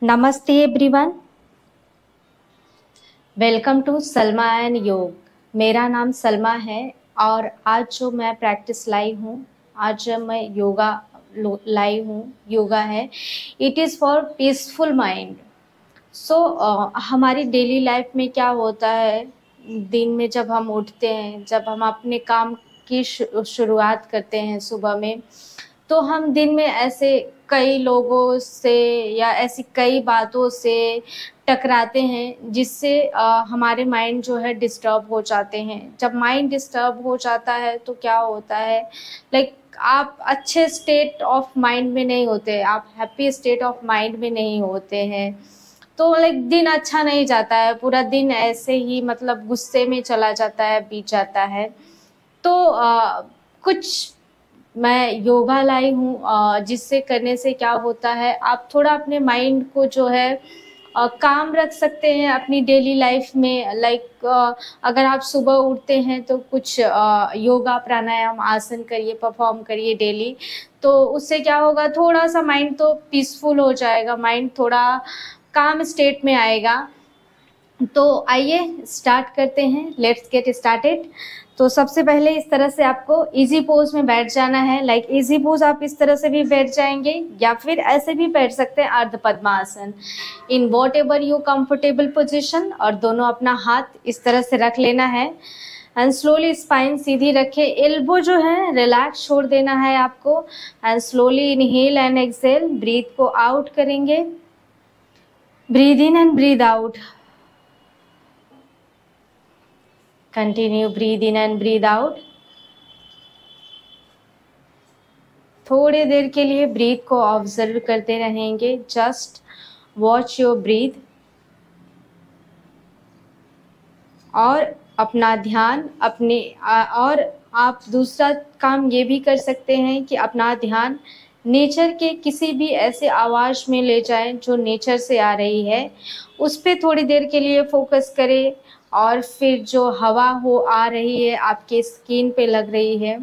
नमस्ते everyone, welcome to Salma and Yog. मेरा नाम सलमा है और आज जो मैं प्रैक्टिस लाई हूँ, आज जब मैं योगा लाई हूँ, योगा है, it is for peaceful mind. So हमारी डेली लाइफ में क्या होता है, दिन में जब हम उठते हैं, जब हम अपने काम की शुरुआत करते हैं सुबह में, तो हम दिन में ऐसे कई लोगों से या ऐसी कई बातों से टकराते हैं जिससे हमारे माइंड जो है डिस्टर्ब हो जाते हैं। जब माइंड डिस्टर्ब हो जाता है तो क्या होता है, लाइक आप अच्छे स्टेट ऑफ माइंड में नहीं होते, आप हैप्पी स्टेट ऑफ माइंड में नहीं होते हैं। तो लाइक दिन अच्छा नहीं जाता है, पूरा दिन ऐसे ही मतलब गुस्से में चला जाता है, बीत जाता है। तो कुछ मैं योगा लाई हूँ जिससे करने से क्या होता है, आप थोड़ा अपने माइंड को जो है काम रख सकते हैं अपनी डेली लाइफ में। लाइक अगर आप सुबह उठते हैं तो कुछ योगा प्राणायाम आसन करिए, परफॉर्म करिए डेली। तो उससे क्या होगा, थोड़ा सा माइंड तो पीसफुल हो जाएगा, माइंड थोड़ा काम स्टेट में आएगा। तो आइए स्टार्ट करते हैं, लेट्स गेट स्टार्टेड। तो सबसे पहले इस तरह से आपको इजी पोज में बैठ जाना है। लाइक इजी पोज आप इस तरह से भी बैठ जाएंगे या फिर ऐसे भी बैठ सकते हैं, ardha padmasana, in whatever you comfortable position. और दोनों अपना हाथ इस तरह से रख लेना है एंड स्लोली स्पाइन सीधी रखे, एल्बो जो है रिलैक्स छोड़ देना है आपको। And slowly inhale and exhale, breath को आउट करेंगे, breathe in and breathe out. Continue, breathe in and breathe out. थोड़ी देर के लिए ब्रीथ को ऑब्जर्व करते रहेंगे, जस्ट वॉच योर ब्रीथ। और अपना ध्यान अपने और आप दूसरा काम ये भी कर सकते हैं कि अपना ध्यान नेचर के किसी भी ऐसे आवाज़ में ले जाएं जो नेचर से आ रही है, उस पर थोड़ी देर के लिए फोकस करें। और फिर जो हवा हो आ रही है, आपके स्किन पे लग रही है,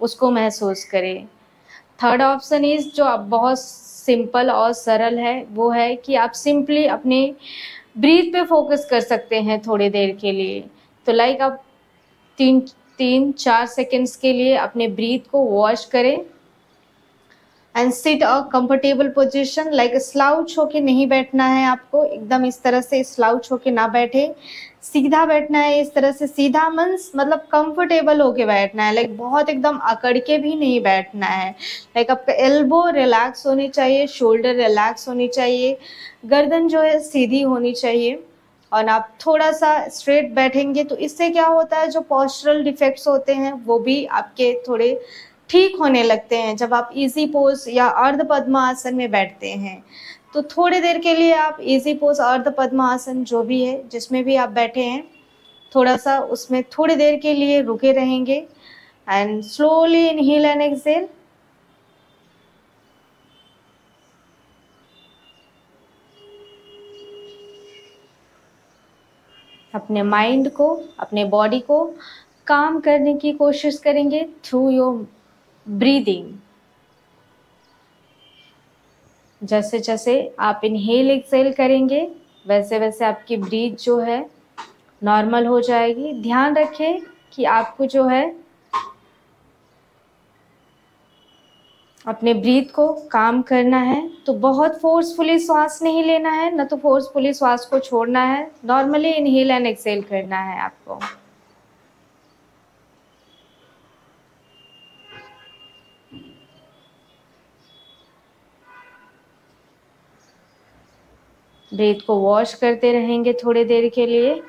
उसको महसूस करें। थर्ड ऑप्शन इज जो अब बहुत सिंपल और सरल है, वो है कि आप सिंपली अपने ब्रीथ पे फोकस कर सकते हैं थोड़ी देर के लिए। तो लाइक आप 3-4 सेकेंड्स के लिए अपने ब्रीथ को वॉच करें and sit a comfortable position. Like slouch होके नहीं बैठना है आपको, एकदम इस तरह से स्लाउच होके ना बैठे, सीधा बैठना है। इस तरह से सीधा मीन्स मतलब कंफर्टेबल होके बैठना है, लाइक बहुत एकदम अकड़ के भी नहीं बैठना है। लाइक आपका एल्बो रिलैक्स होनी चाहिए, शोल्डर रिलैक्स होनी चाहिए, गर्दन जो है सीधी होनी चाहिए। और आप थोड़ा सा स्ट्रेट बैठेंगे तो इससे क्या होता है, जो पोस्चरल डिफेक्ट्स होते हैं वो भी आपके थोड़े ठीक होने लगते हैं जब आप इजी पोज या अर्ध पद्मासन में बैठते हैं। तो थोड़ी देर के लिए आप इजी पोज, अर्ध पद्मासन जो भी है जिसमें भी आप बैठे हैं, थोड़ा सा उसमें थोड़ी देर के लिए रुके रहेंगे and slowly inhale and exhale. अपने माइंड को, अपने बॉडी को काम करने की कोशिश करेंगे थ्रू योर ब्रीदिंग। जैसे जैसे आप इनहेल एक्सेल करेंगे वैसे वैसे आपकी ब्रीथ जो है नॉर्मल हो जाएगी। ध्यान रखें कि आपको जो है अपने ब्रीथ को काम करना है, तो बहुत फोर्सफुली सांस नहीं लेना है, न तो फोर्सफुली सांस को छोड़ना है। नॉर्मली इनहेल एंड एक्सेल करना है आपको। ब्रीथ को वॉश करते रहेंगे थोड़ी देर के लिए।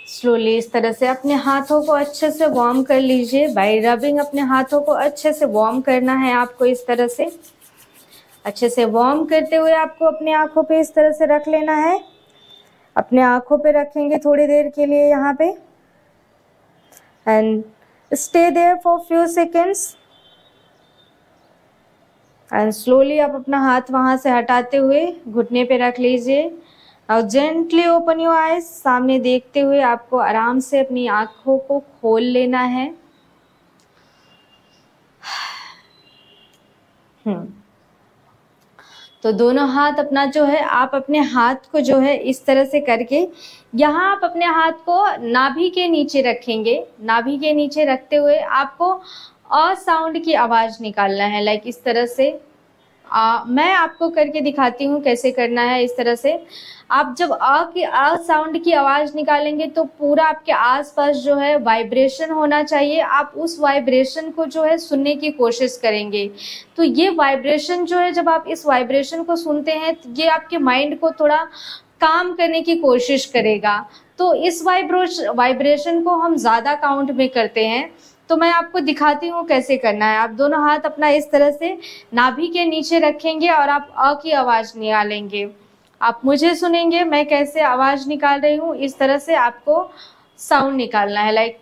स्लोली इस तरह से अपने हाथों को अच्छे से वार्म कर लीजिए। बाय रबिंग अपने हाथों को अच्छे से वार्म करना है आपको। इस तरह से अच्छे से वार्म करते हुए आपको अपने आंखों पे इस तरह से रख लेना है अपने आंखों पे रखेंगे थोड़ी देर के लिए यहाँ पे and stay there for few seconds and slowly आप अपना हाथ वहां से हटाते हुए घुटने पे रख लीजिए। Now gently open your eyes, सामने देखते हुए आपको आराम से अपनी आंखों को खोल लेना है। तो दोनों हाथ अपना जो है, आप अपने हाथ को जो है इस तरह से करके यहाँ आप अपने हाथ को नाभि के नीचे रखेंगे। नाभि के नीचे रखते हुए आपको अ साउंड की आवाज निकालना है, लाइक इस तरह से। मैं आपको करके दिखाती हूँ कैसे करना है। इस तरह से आप जब अ साउंड की आवाज निकालेंगे तो पूरा आपके आसपास जो है वाइब्रेशन होना चाहिए। आप उस वाइब्रेशन को जो है सुनने की कोशिश करेंगे। तो ये वाइब्रेशन जो है, जब आप इस वाइब्रेशन को सुनते हैं तो ये आपके माइंड को थोड़ा काम करने की कोशिश करेगा। तो इस वाइब्रेशन को हम ज़्यादा काउंट में करते हैं। तो मैं आपको दिखाती हूँ कैसे करना है। आप दोनों हाथ अपना इस तरह से नाभि के नीचे रखेंगे और आप अ की आवाज़ निकालेंगे। आप मुझे सुनेंगे मैं कैसे आवाज़ निकाल रही हूँ। इस तरह से आपको साउंड निकालना है, लाइक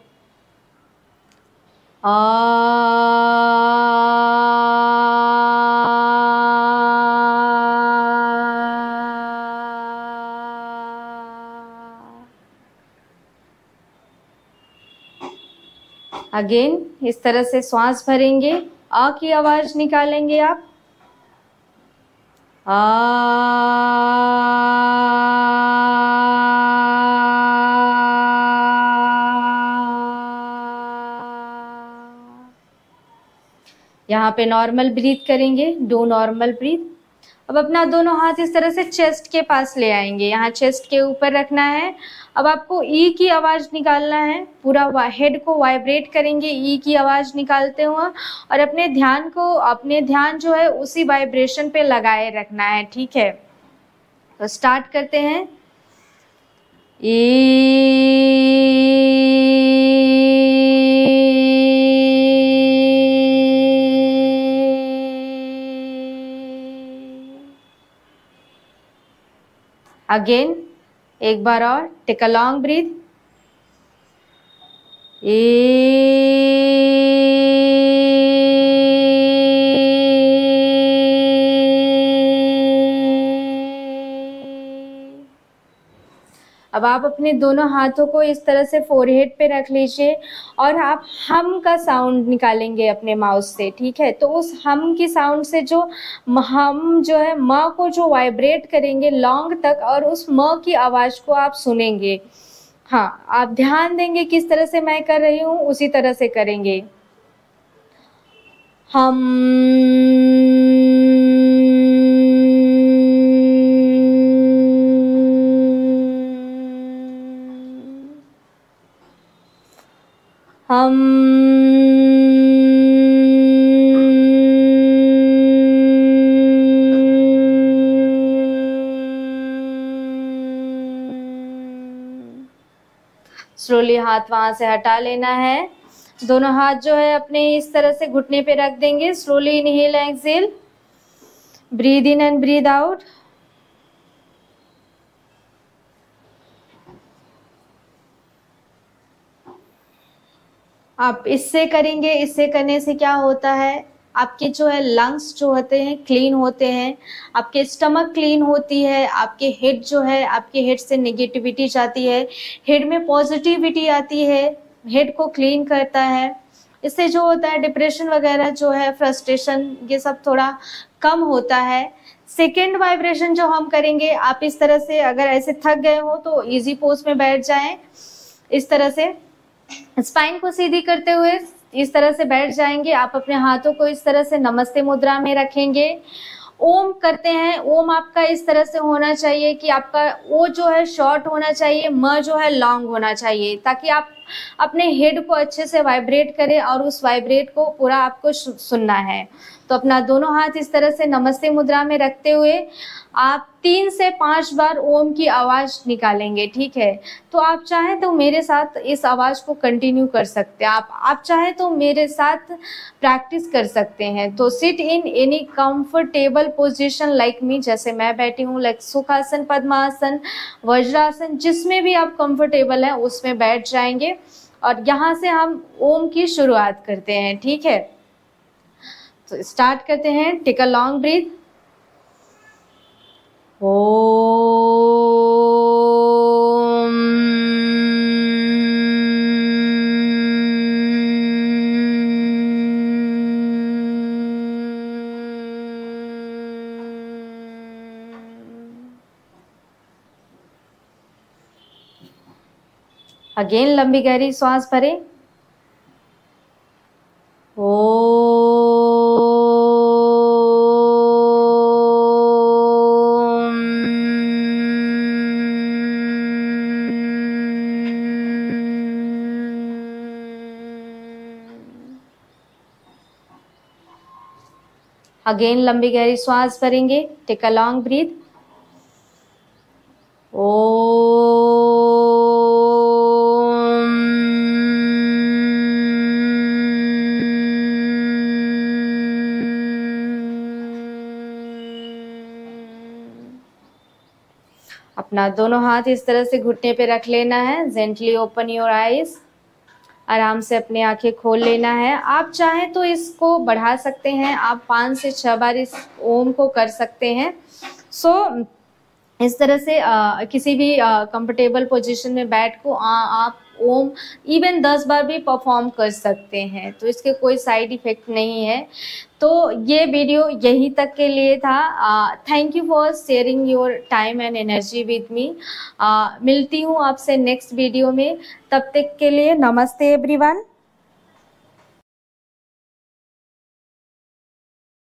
अगेन इस तरह से श्वास भरेंगे, अ की आवाज निकालेंगे आप यहाँ पे नॉर्मल ब्रीथ करेंगे, डू नॉर्मल ब्रीथ। अब अपना दोनों हाथ इस तरह से चेस्ट के पास ले आएंगे, यहाँ चेस्ट के ऊपर रखना है। अब आपको ई की आवाज़ निकालना है, पूरा हेड को वाइब्रेट करेंगे ई की आवाज़ निकालते हुए और अपने ध्यान जो है उसी वाइब्रेशन पे लगाए रखना है, ठीक है। तो स्टार्ट करते हैं। अगेन एक बार और, टेक अ लॉन्ग ब्रीथ। अब आप अपने दोनों हाथों को इस तरह से फोरहेड पे रख लीजिए और आप हम का साउंड निकालेंगे अपने माउथ से, ठीक है। तो उस हम की साउंड से जो हम जो है म को जो वाइब्रेट करेंगे लॉन्ग तक और उस म की आवाज़ को आप सुनेंगे। हाँ, आप ध्यान देंगे किस तरह से मैं कर रही हूँ, उसी तरह से करेंगे। हम स्लोली हाथ वहां से हटा लेना है। दोनों हाथ जो है अपने इस तरह से घुटने पे रख देंगे। Slowly inhale exhale, breathe in and breathe out. आप इससे करेंगे, इससे करने से क्या होता है, आपके जो है लंग्स जो होते हैं क्लीन होते हैं, आपके स्टमक क्लीन होती है, आपके हेड जो है, आपके हेड से नेगेटिविटी जाती है, हेड में पॉजिटिविटी आती है, हेड को क्लीन करता है। इससे जो होता है डिप्रेशन वगैरह जो है, फ्रस्ट्रेशन, ये सब थोड़ा कम होता है। सेकेंड वाइब्रेशन जो हम करेंगे, आप इस तरह से अगर ऐसे थक गए हो तो इजी पोज में बैठ जाएं। इस तरह से स्पाइन को सीधी करते हुए इस तरह से बैठ जाएंगे। आप अपने हाथों को इस तरह से नमस्ते मुद्रा में रखेंगे। ओम करते हैं। ओम आपका इस तरह से होना चाहिए कि आपका ओ जो है शॉर्ट होना चाहिए, म जो है लॉन्ग होना चाहिए, ताकि आप अपने हेड को अच्छे से वाइब्रेट करें और उस वाइब्रेट को पूरा आपको सुनना है। तो अपना दोनों हाथ इस तरह से नमस्ते मुद्रा में रखते हुए आप 3 से 5 बार ओम की आवाज निकालेंगे, ठीक है। तो आप चाहें तो मेरे साथ इस आवाज को कंटिन्यू कर सकते हैं, आप चाहें तो मेरे साथ प्रैक्टिस कर सकते हैं। तो sit in any comfortable position like me, जैसे मैं बैठी हूँ, लाइक सुखासन, पद्मासन, वज्रासन, जिसमें भी आप कंफर्टेबल हैं उसमें बैठ जाएंगे और यहाँ से हम ओम की शुरुआत करते हैं, ठीक है। तो स्टार्ट करते हैं। Take a long breath. Again लंबी गहरी सांस भरें। अगेन लंबी गहरी सांस भरेंगे। Take a long breath. अपना दोनों हाथ इस तरह से घुटने पे रख लेना है। Gently open your eyes. आराम से अपनी आंखें खोल लेना है। आप चाहें तो इसको बढ़ा सकते हैं, आप 5 से 6 बार इस ओम को कर सकते हैं। इस तरह से किसी भी कंफर्टेबल पोजीशन में बैठ को आप ओम इवन 10 बार भी परफॉर्म कर सकते हैं, तो इसके कोई साइड इफेक्ट नहीं है। तो ये वीडियो यहीं तक के लिए था। Thank you for sharing your time and energy with me. मिलती हूँ आपसे नेक्स्ट वीडियो में, तब तक के लिए नमस्ते एवरीवन।